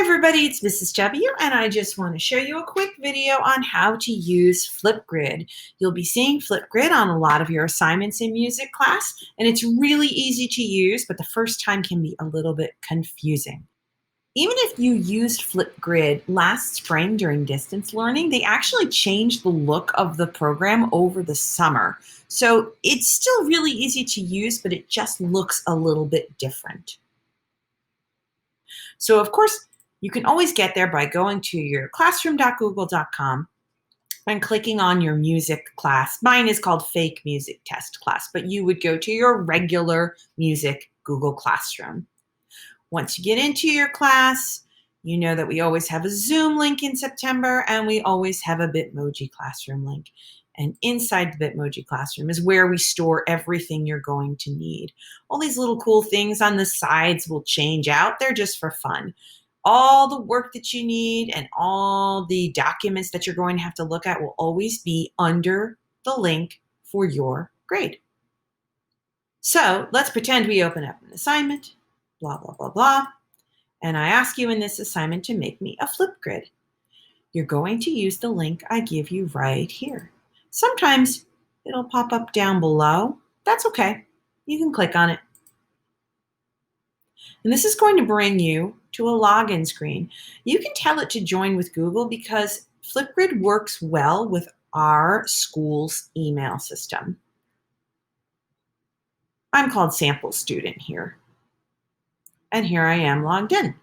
Everybody, it's Mrs. W, and I just want to show you a quick video on how to use Flipgrid. You'll be seeing Flipgrid on a lot of your assignments in music class, and it's really easy to use, but the first time can be a little bit confusing. Even if you used Flipgrid last spring during distance learning, they actually changed the look of the program over the summer. So it's still really easy to use, but it just looks a little bit different. So of course, you can always get there by going to your classroom.google.com and clicking on your music class. Mine is called Fake Music Test Class, but you would go to your regular music Google Classroom. Once you get into your class, you know that we always have a Zoom link in September, and we always have a Bitmoji Classroom link. And inside the Bitmoji Classroom is where we store everything you're going to need. All these little cool things on the sides will change out. They're just for fun. All the work that you need and all the documents that you're going to have to look at will always be under the link for your grade. So let's pretend we open up an assignment, blah, blah, blah, blah. And I ask you in this assignment to make me a Flipgrid. You're going to use the link I give you right here. Sometimes it'll pop up down below. That's okay. You can click on it. And this is going to bring you to a login screen. You can tell it to join with Google because Flipgrid works well with our school's email system. I'm called Sample Student here. And here I am logged in.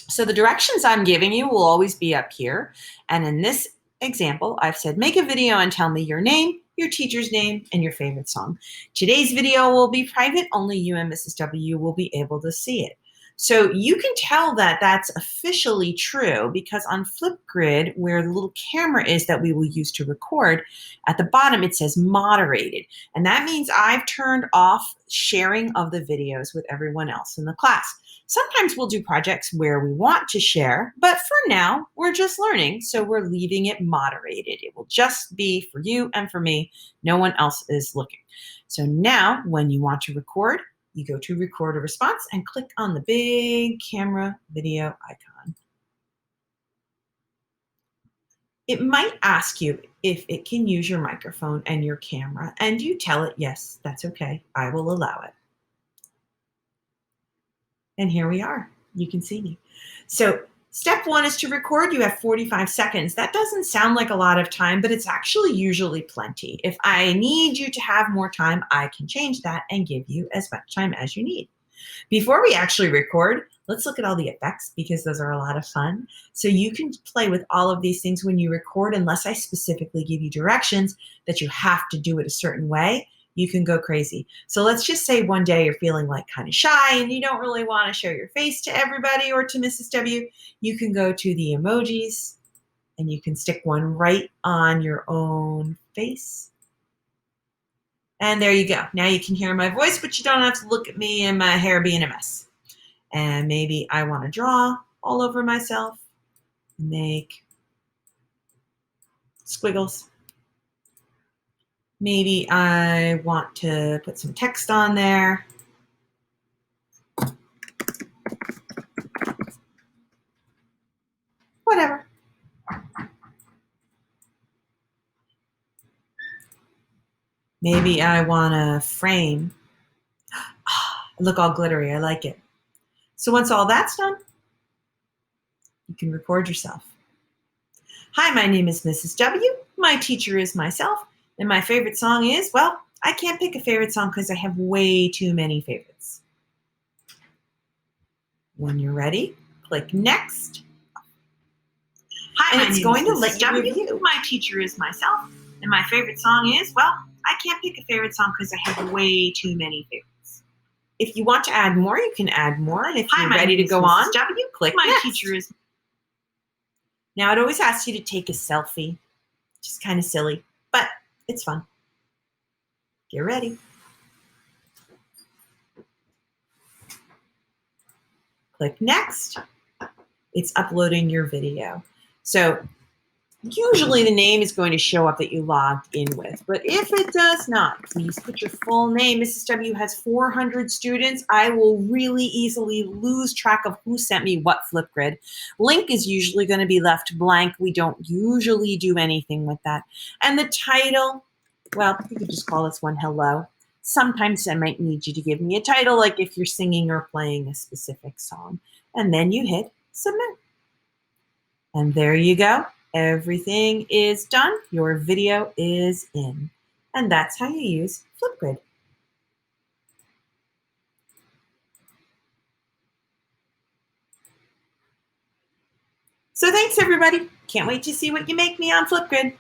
So the directions I'm giving you will always be up here. And in this example, I've said, make a video and tell me your name, your teacher's name, and your favorite song. Today's video will be private. Only you and Mrs. W will be able to see it. So you can tell that that's officially true because on Flipgrid, where the little camera is that we will use to record, at the bottom it says moderated. And that means I've turned off sharing of the videos with everyone else in the class. Sometimes we'll do projects where we want to share, but for now, we're just learning, so we're leaving it moderated. It will just be for you and for me. No one else is looking. So now, when you want to record, you go to Record a Response and click on the big camera video icon. It might ask you if it can use your microphone and your camera, and you tell it, yes, that's okay, I will allow it. And here we are. You can see me. So step one is to record. You have 45 seconds. That doesn't sound like a lot of time, but it's actually usually plenty. If I need you to have more time, I can change that and give you as much time as you need. Before we actually record, let's look at all the effects because those are a lot of fun. So you can play with all of these things when you record, unless I specifically give you directions that you have to do it a certain way. You can go crazy. So let's just say one day you're feeling like kind of shy and you don't really want to show your face to everybody or to Mrs. W. You can go to the emojis and you can stick one right on your own face. And there you go. Now you can hear my voice, but you don't have to look at me and my hair being a mess. And maybe I want to draw all over myself, make squiggles. Maybe I want to put some text on there. Whatever. Maybe I want to frame. Look all glittery. I like it. So once all that's done, you can record yourself. Hi, my name is Mrs. W. My teacher is myself. And my favorite song is, well, I can't pick a favorite song because I have way too many favorites. When you're ready, click Next. Hi, and it's going to let you review. My teacher is myself, and my favorite song is, well, I can't pick a favorite song because I have way too many favorites. If you want to add more, you can add more. And if you're ready to go on, click Next. Teacher is. Now, it always asks you to take a selfie. Just kind of silly, but it's fun. Get ready. Click Next. It's uploading your video. So Usually the name is going to show up that you logged in with, but if it does not, please put your full name. Mrs. W has 400 students. I will really easily lose track of who sent me what Flipgrid. Link is usually going to be left blank. We don't usually do anything with that. And the title, well, you could just call this one hello. Sometimes I might need you to give me a title, like if you're singing or playing a specific song. And then you hit submit. And there you go. Everything is done. Your video is in. And that's how you use Flipgrid. So thanks, everybody. Can't wait to see what you make me on Flipgrid.